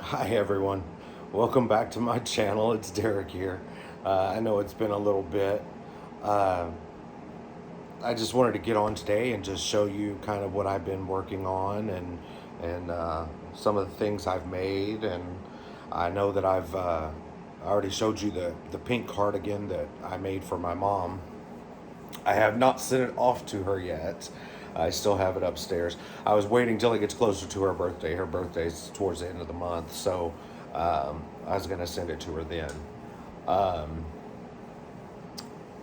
Hi everyone, welcome back to my channel. It's Derek here. I know it's been a little bit. Uh, I just wanted to get on today and just show you kind of what I've been working on and some of the things I've made. And I know that I already showed you the pink cardigan that I made for my mom. I have not sent it off to her yet. I still have it upstairs. I was waiting till it gets closer to her birthday. Her birthday's towards the end of the month, so I was gonna send it to her then. Um,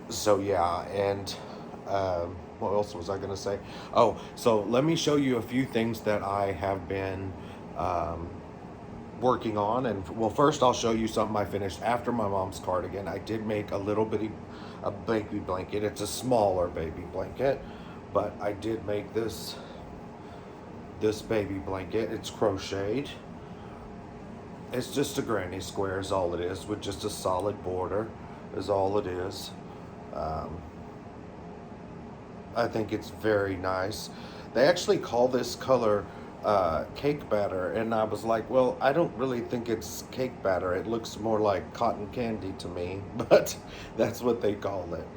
so yeah, and what else was I gonna say? Oh, so let me show you a few things that I have been um, working on. And well, first I'll show you something I finished after my mom's cardigan. I did make a baby blanket. It's a smaller baby blanket, but I did make this baby blanket. It's crocheted. It's just a granny square is all it is, with just a solid border is all it is. um, I think it's very nice. They actually call this color cake batter, and I was like, well, I don't really think it's cake batter. It looks more like cotton candy to me, but that's what they call it.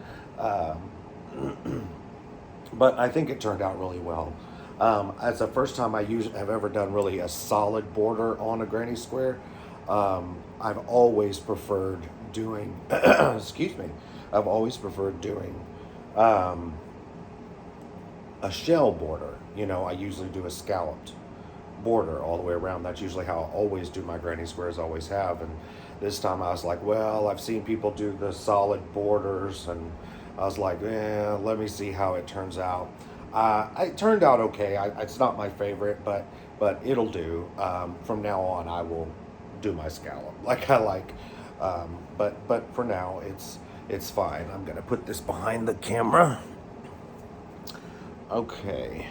But I think it turned out really well. It's the first time have ever done really a solid border on a granny square. I've always preferred doing, excuse me, I've always preferred doing um, a shell border. You know, I usually do a scalloped border all the way around. That's usually how I always do my granny squares, always have. And this time I was like, well, I've seen people do the solid borders, and I was like, let me see how it turns out. It turned out okay. It's not my favorite, but it'll do. From now on, I will do my scallop like I like. But for now, it's fine. I'm gonna put this behind the camera. Okay.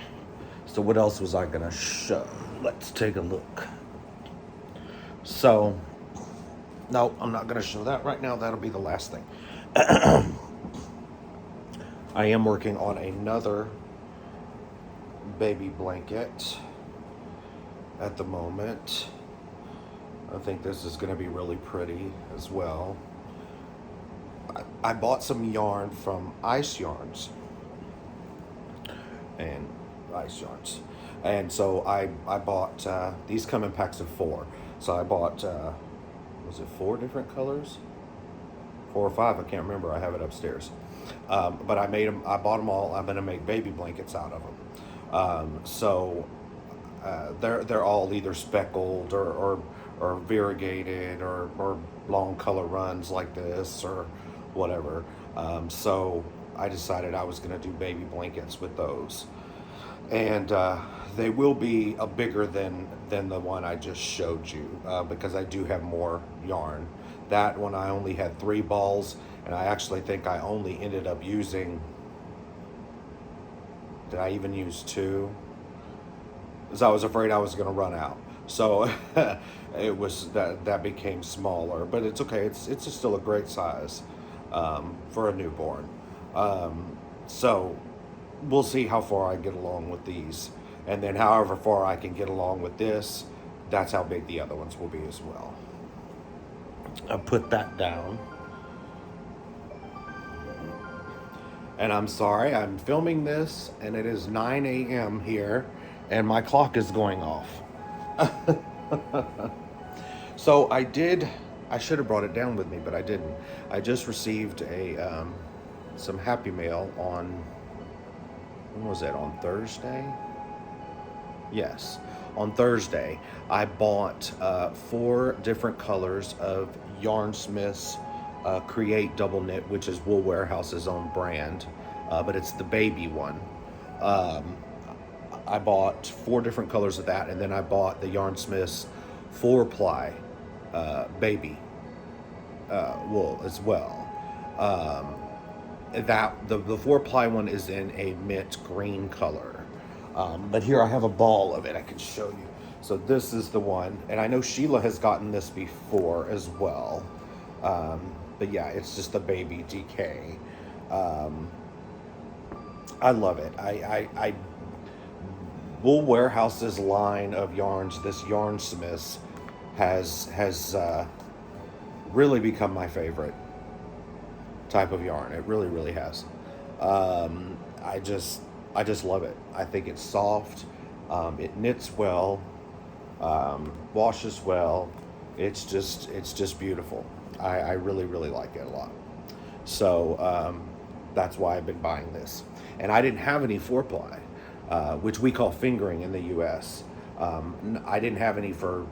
So what else was I gonna show? Let's take a look. So, no, I'm not gonna show that right now. That'll be the last thing. I am working on another baby blanket at the moment. I think this is gonna be really pretty as well. I bought some yarn from Ice Yarns and Ice Yarns. And so I bought, these come in packs of 4. So I bought, was it 4 different colors? 4 or 5, I can't remember. I have it upstairs. But I bought them all. I'm gonna make baby blankets out of them. They're all either speckled or variegated or long color runs like this or whatever. So I decided I was gonna do baby blankets with those. And they will be a bigger than the one I just showed you, because I do have more yarn. That one I only had 3 balls, and I actually think I only ended up using, did I even use 2? Because I was afraid I was going to run out. So it was that became smaller, but it's okay. It's just still a great size for a newborn. So we'll see how far I get along with these, and then however far I can get along with this, that's how big the other ones will be as well. I'll put that down. And I'm sorry, I'm filming this and it is 9 a.m. here and my clock is going off. So I should have brought it down with me, but I didn't. I just received some Happy Mail on, when was that, on Thursday? Yes, on Thursday. I bought 4 different colors of Yarnsmith's Create Double Knit, which is Wool Warehouse's own brand, but it's the baby one. I bought 4 different colors of that, and then I bought the Yarnsmith's 4-ply baby wool as well. That the 4-ply one is in a mint green color. But here I have a ball of it I can show you. So this is the one, and I know Sheila has gotten this before as well. But yeah, it's just the baby DK. I love it. I Wool Warehouse's line of yarns, this Yarnsmiths, has really become my favorite type of yarn. It really, really has. Um, I just I just love it. I think it's soft. It knits well, washes well. It's just beautiful. I really, really like it a lot. So that's why I've been buying this. And I didn't have any four ply, which we call fingering in the U.S. I didn't have any for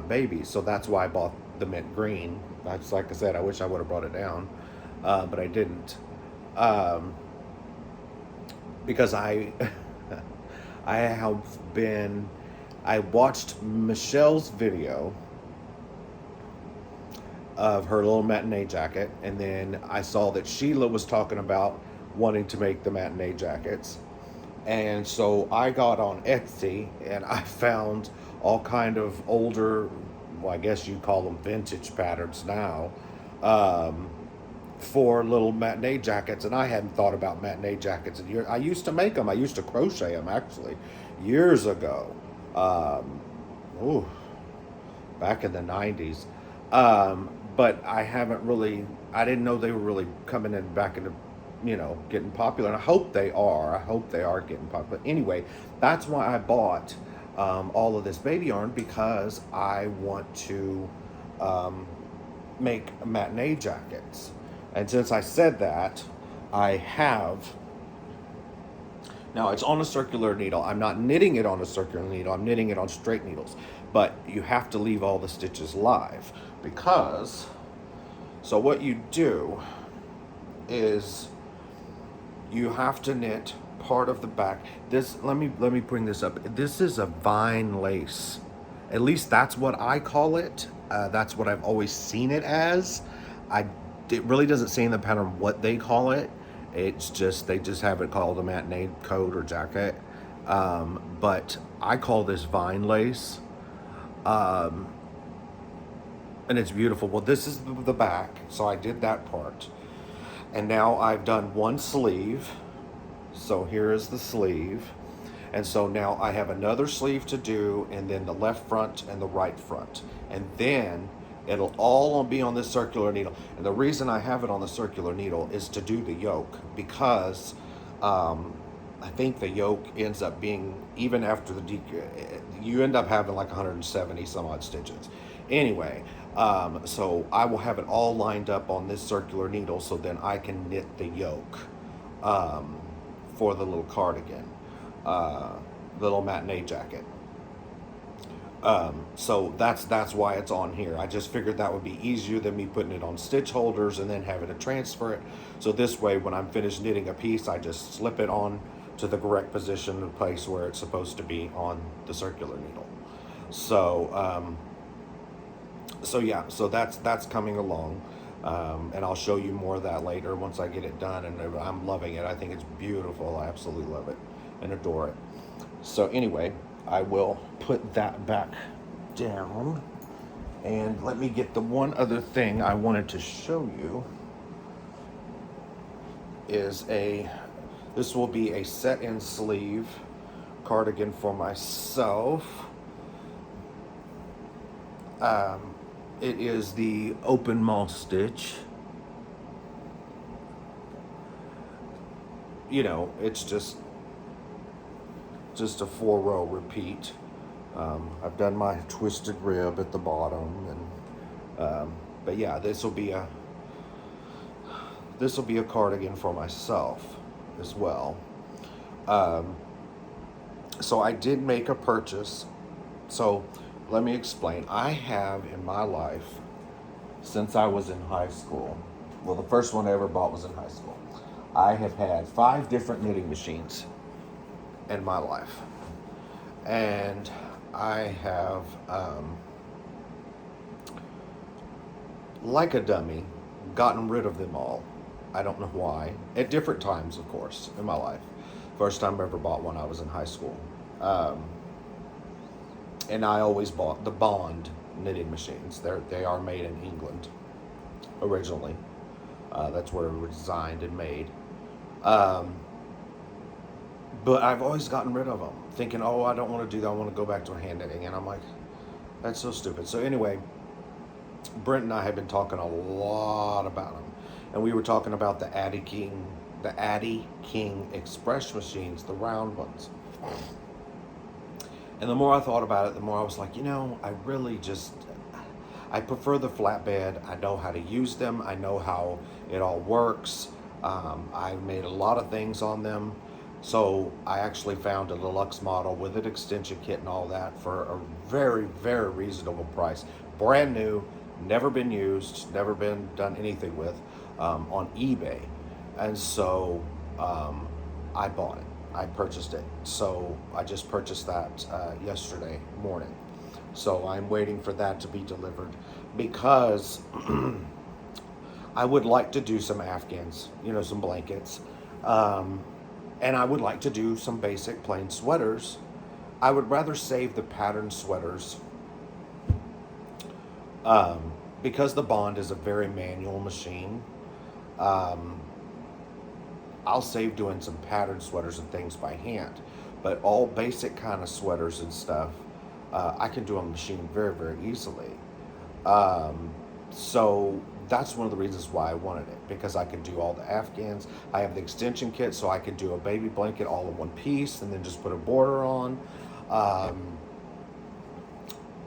babies, so that's why I bought the mint green. That's like I said. I wish I would have brought it down, but I didn't, um, because I I have been. I watched Michelle's video of her little matinee jacket, and then I saw that Sheila was talking about wanting to make the matinee jackets, and so I got on Etsy and I found all kind of older, well, I guess you call them vintage patterns now, um, for little matinee jackets, and I hadn't thought about matinee jackets in years. I used to make them. I used to crochet them actually years ago. Um, ooh, back in the 90s. But I haven't really, I didn't know they were really coming in back into, getting popular. And I hope they are. I hope they are getting popular. Anyway, that's why I bought all of this baby yarn, because I want to um, make matinee jackets. And since I said that, I have. Now it's on a circular needle. I'm not knitting it on a circular needle. I'm knitting it on straight needles. But you have to leave all the stitches live, because, so what you do is you have to knit part of the back. This, let me bring this up. This is a vine lace. At least that's what I call it. That's what I've always seen it as. I It really doesn't say in the pattern what they call it. It's just, they just have it called a matinee coat or jacket. But I call this vine lace, um, and it's beautiful. Well, this is the back, so I did that part, and now I've done one sleeve. So here is the sleeve, and so now I have another sleeve to do, and then the left front and the right front, and then it'll all be on this circular needle. And the reason I have it on the circular needle is to do the yoke, because um, I think the yoke ends up being, even after you end up having like 170 some odd stitches. Anyway, so I will have it all lined up on this circular needle, so then I can knit the yoke um, for the little cardigan, uh, little matinee jacket. So that's why it's on here. I just figured that would be easier than me putting it on stitch holders and then having to transfer it. So this way, when I'm finished knitting a piece, I just slip it on to the correct position, the place where it's supposed to be on the circular needle. So yeah, so that's coming along, and I'll show you more of that later once I get it done. And I'm loving it. I think it's beautiful. I absolutely love it and adore it. So anyway, I will put that back down, and let me get the one other thing I wanted to show you is this will be a set-in sleeve cardigan for myself. It is the open moss stitch. It's just a 4-row repeat. I've done my twisted rib at the bottom, and but yeah, this will be a cardigan for myself as well. So I did make a purchase. So let me explain. I have in my life, since I was in high school, well, the first one I ever bought was in high school, I have had 5 different knitting machines in my life. And I have, like a dummy, gotten rid of them all. I don't know why. At different times, of course, in my life. First time I ever bought one, I was in high school. And I always bought the Bond knitting machines. They are made in England originally. That's where it was designed and made. But I've always gotten rid of them, thinking, oh, I don't want to do that. I want to go back to hand knitting. And I'm like, That's so stupid. So anyway, Brent and I have been talking a lot about them, and we were talking about the Addy King Express machines, the round ones. And the more I thought about it, the more I was like, I really just, I prefer the flatbed. I know how to use them. I know how it all works. I made a lot of things on them. So I actually found a deluxe model with an extension kit and all that for a very, very reasonable price. Brand new, never been used, never been done anything with, on eBay. And so I bought it. I purchased it. So I just purchased that yesterday morning. So I'm waiting for that to be delivered because I would like to do some Afghans, some blankets. And I would like to do some basic plain sweaters. I would rather save the pattern sweaters because the Bond is a very manual machine. I'll save doing some pattern sweaters and things by hand, but all basic kind of sweaters and stuff, I can do on a machine very, very easily. So that's one of the reasons why I wanted it, because I can do all the Afghans. I have the extension kit, so I can do a baby blanket all in one piece and then just put a border on.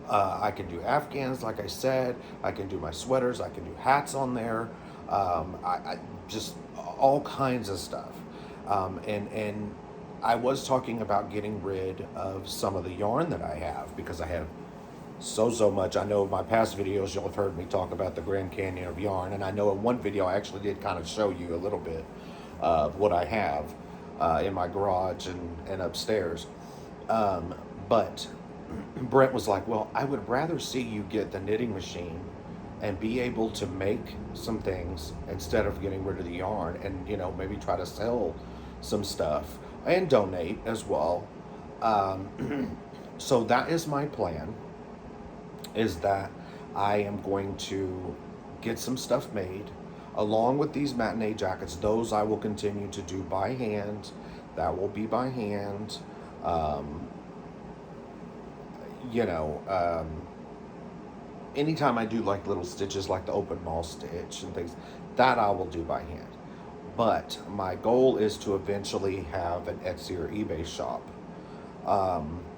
I can do Afghans, like I said. I can do my sweaters. I can do hats on there. I just all kinds of stuff. And I was talking about getting rid of some of the yarn that I have because I have so much. I know in my past videos you'll have heard me talk about the Grand Canyon of yarn, and I know in one video I actually did kind of show you a little bit of what I have in my garage and upstairs. But Brent was like, well, I would rather see you get the knitting machine and be able to make some things instead of getting rid of the yarn, and maybe try to sell some stuff and donate as well. So that is my plan, is that I am going to get some stuff made along with these matinee jackets. Those I will continue to do by hand. That will be by hand. Anytime I do like little stitches like the open mall stitch and things, that I will do by hand. But my goal is to eventually have an Etsy or eBay shop,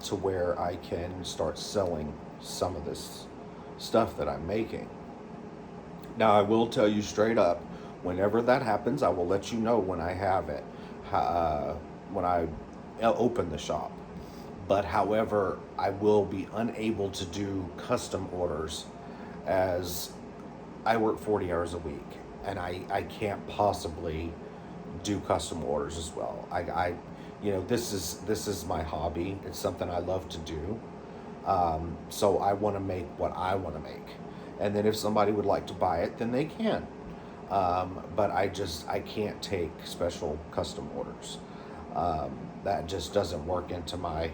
to where I can start selling some of this stuff that I'm making. Now, I will tell you straight up, whenever that happens, I will let you know when I have it, when I open the shop. But however, I will be unable to do custom orders as I work 40 hours a week, and I can't possibly do custom orders as well. This is my hobby. It's something I love to do. So I want to make what I want to make. And then if somebody would like to buy it, then they can. But I can't take special custom orders. That just doesn't work into my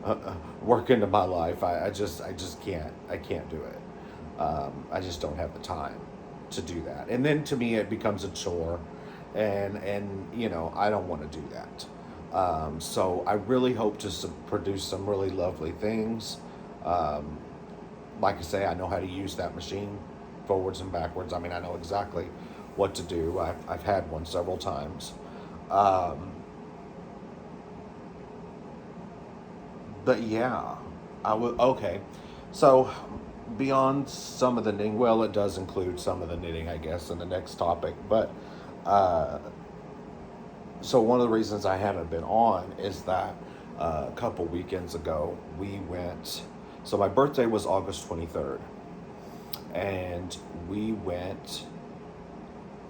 life. I just can't. I can't do it. I just don't have the time to do that. And then to me, it becomes a chore, and I don't want to do that. So I really hope to produce some really lovely things. Like I say, I know how to use that machine forwards and backwards. I mean, I know exactly what to do. I've had one several times. But yeah, okay. So beyond some of the knitting, well, it does include some of the knitting, I guess, in the next topic. But so one of the reasons I haven't been on is that a couple weekends ago we went. So my birthday was August 23rd, and we went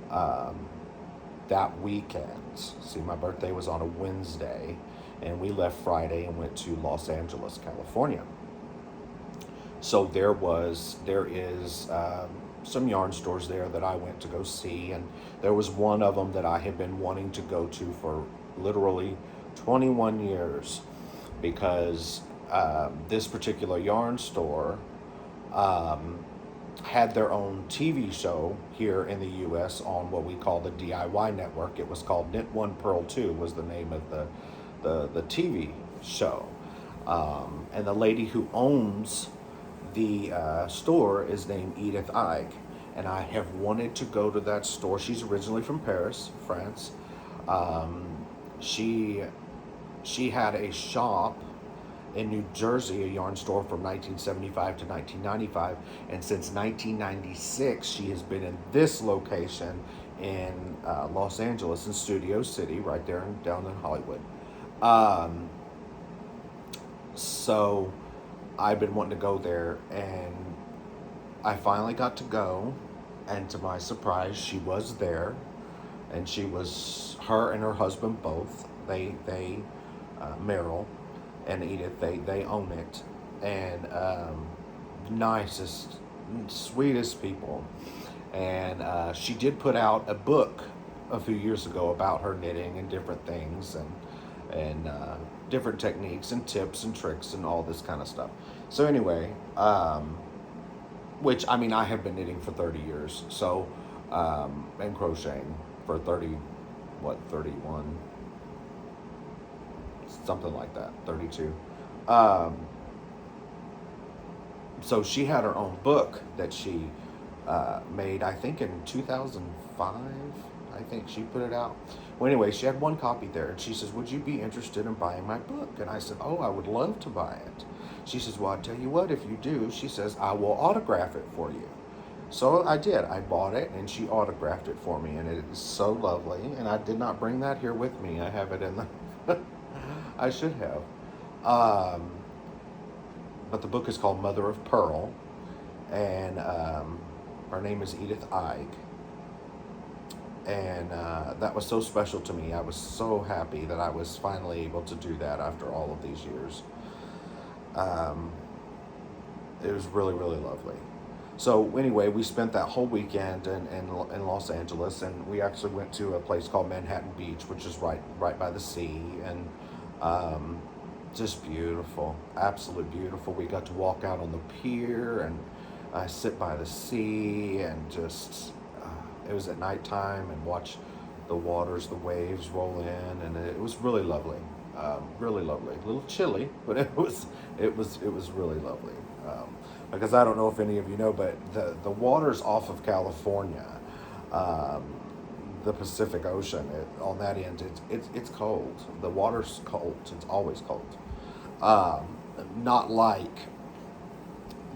that weekend. See, my birthday was on a Wednesday, and we left Friday and went to Los Angeles, California. So there is some yarn stores there that I went to go see, and there was one of them that I had been wanting to go to for literally 21 years, because this particular yarn store had their own TV show here in the U.S. on what we call the DIY network. It was called Knit One Purl Two was the name of the TV show. And the lady who owns the store is named Edith Ike. And I have wanted to go to that store. She's originally from Paris, France. Um, she she had a shop in New Jersey, a yarn store from 1975 to 1995, and since 1996, she has been in this location in Los Angeles, in Studio City, right there down in Hollywood. Um, so I've been wanting to go there, and I finally got to go, and to my surprise, she was there, and she was her and her husband both. They Meryl and Edith, they own it, and nicest, sweetest people. And she did put out a book a few years ago about her knitting and different things, and different techniques and tips and tricks and all this kind of stuff. So anyway, which I mean, I have been knitting for 30 years, so and crocheting for 30, what, 31, something like that, 32. Um, so she had her own book that she made, I think in 2005. I think she put it out. Well, anyway, she had one copy there, and she says, "Would you be interested in buying my book?" And I said, "Oh, I would love to buy it." She says, "Well, I'll tell you what, if you do," she says, "I will autograph it for you." So I did. I bought it, and she autographed it for me, and it is so lovely. And I did not bring that here with me. I have it in the. I should have. But the book is called Mother of Pearl, and her name is Edith Ike. And that was so special to me. I was so happy that I was finally able to do that after all of these years. Um, it was really, really lovely. So anyway, we spent that whole weekend in Los Angeles, and we actually went to a place called Manhattan Beach, which is right by the sea, and um, just beautiful, absolute beautiful. We got to walk out on the pier and sit by the sea, and just it was at nighttime, and watch the waters, the waves roll in, and it was really lovely, really lovely. A little chilly, but it was really lovely. Because I don't know if any of you know, but the waters off of California, um, the Pacific Ocean, on that end, it's cold. The water's cold. It's always cold. Um, Not like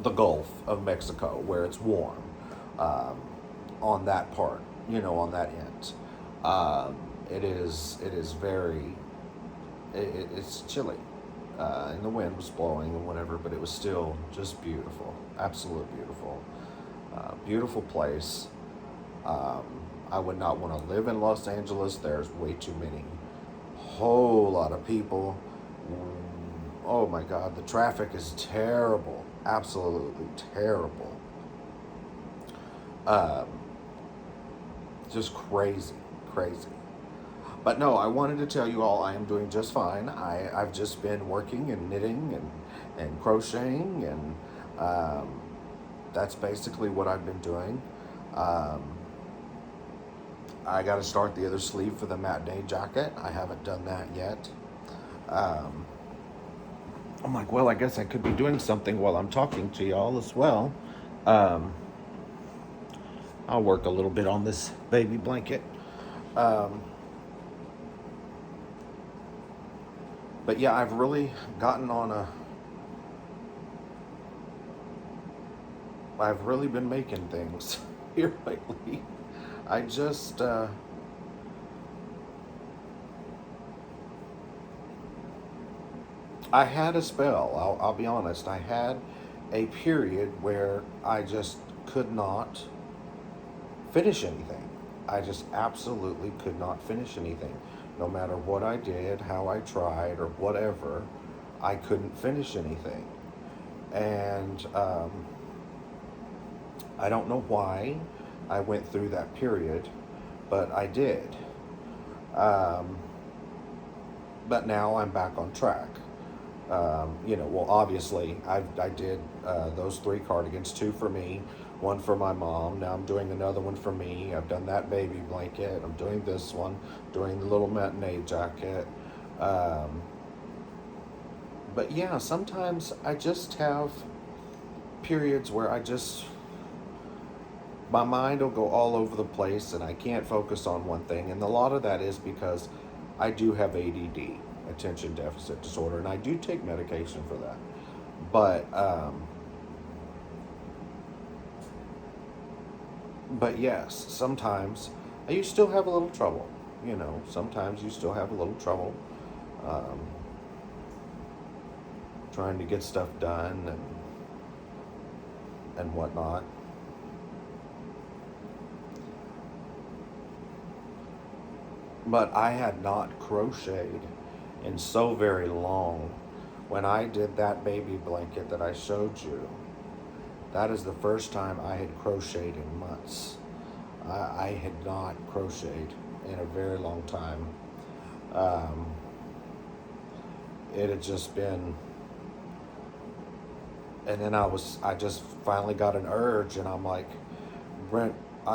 the Gulf of Mexico where it's warm. Um, on that part, on that end, it is very, it's chilly. And the wind was blowing and whatever, but it was still just beautiful, absolute beautiful, beautiful place. Um, I would not want to live in Los Angeles. There's way too many, whole lot of people. Oh my God, the traffic is terrible, absolutely terrible. Um, just crazy, crazy. But no, I wanted to tell you all I am doing just fine. I've just been working and knitting and crocheting, and that's basically what I've been doing. Um, I got to start the other sleeve for the matinee jacket. I haven't done that yet. Um, I'm like, well, I guess I could be doing something while I'm talking to y'all as well. Um, I'll work a little bit on this baby blanket. Um, But yeah, I've really gotten on I've really been making things here lately. I just, I had a spell, I'll be honest. I had a period where I just could not finish anything. I just absolutely could not finish anything. No matter what I did, how I tried, or whatever, I couldn't finish anything. And I don't know why I went through that period, but I did. Um, but now I'm back on track. Well, obviously, I did those 3 cardigans, 2 for me, 1 for my mom. Now I'm doing another one for me. I've done that baby blanket. I'm doing this one, doing the little matinee jacket. But yeah, sometimes I just have periods where my mind will go all over the place and I can't focus on one thing. And a lot of that is because I do have ADD, attention deficit disorder, and I do take medication for that. But yes, sometimes you still have a little trouble. Sometimes you still have a little trouble um, trying to get stuff done and whatnot. But I had not crocheted in so very long. When I did that baby blanket that I showed you, that is the first time I had crocheted in months. I had not crocheted in a very long time. Um, it had just been, and then I just finally got an urge, and I'm like, Brent,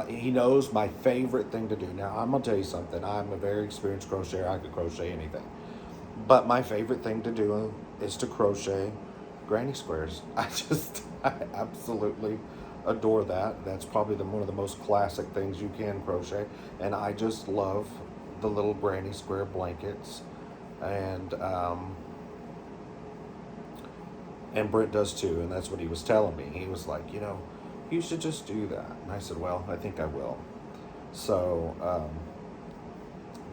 he knows my favorite thing to do. Now, I'm going to tell you something. I'm a very experienced crocheter. I could crochet anything. But my favorite thing to do is to crochet granny squares. I absolutely adore that. That's probably one of the most classic things you can crochet. And I just love the little granny square blankets. And Brent does too. And that's what he was telling me. He was like, you should just do that. And I said, well, I think I will. So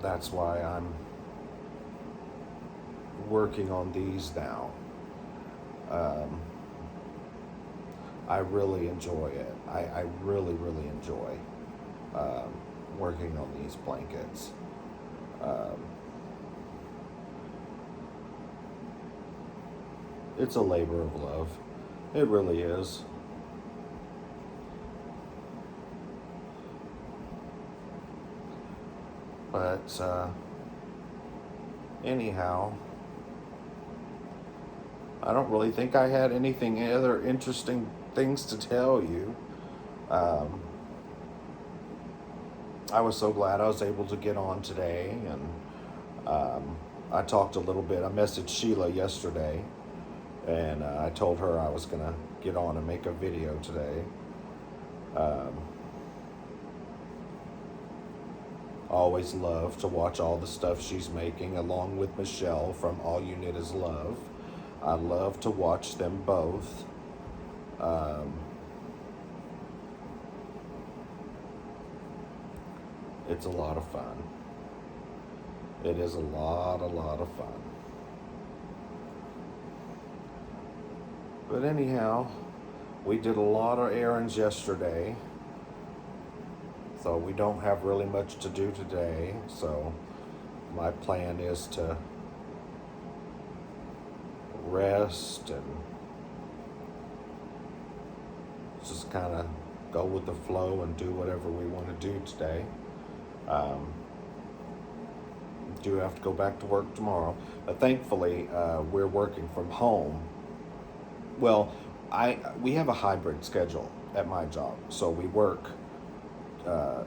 that's why I'm working on these now. I really enjoy it. I really, really enjoy working on these blankets. It's a labor of love. It really is. But anyhow, I don't really think I had anything other interesting things to tell you. I was so glad I was able to get on today, and I talked a little bit. I messaged Sheila yesterday, and I told her I was going to get on and make a video today. Always love to watch all the stuff she's making, along with Michelle from All You Knit Is Love. I love to watch them both. It's a lot of fun. It is a lot of fun. But anyhow, we did a lot of errands yesterday. So we don't have really much to do today. So my plan is to rest and just kind of go with the flow and do whatever we want to do today. Do have to go back to work tomorrow, but thankfully we're working from home. Well, we have a hybrid schedule at my job, so we work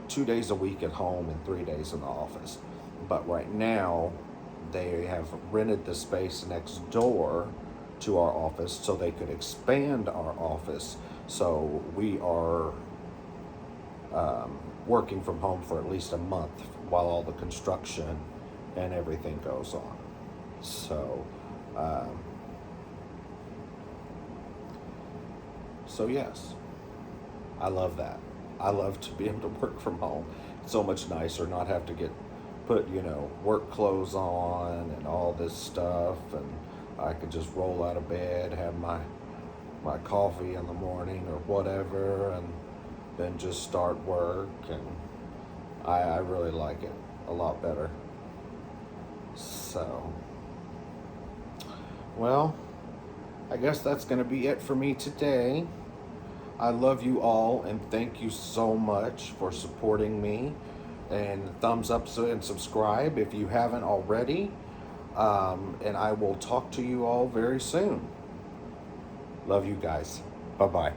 2 days a week at home and 3 days in the office. But right now, they have rented the space next door to our office so they could expand our office. So we are working from home for at least a month while all the construction and everything goes on. So yes, I love that. I love to be able to work from home. It's so much nicer not have to put work clothes on and all this stuff, and I could just roll out of bed, have my coffee in the morning or whatever, and then just start work. And I really like it a lot better. So, well, I guess that's going to be it for me today. I love you all, and thank you so much for supporting me. And thumbs up and subscribe if you haven't already. And I will talk to you all very soon. Love you guys. Bye-bye.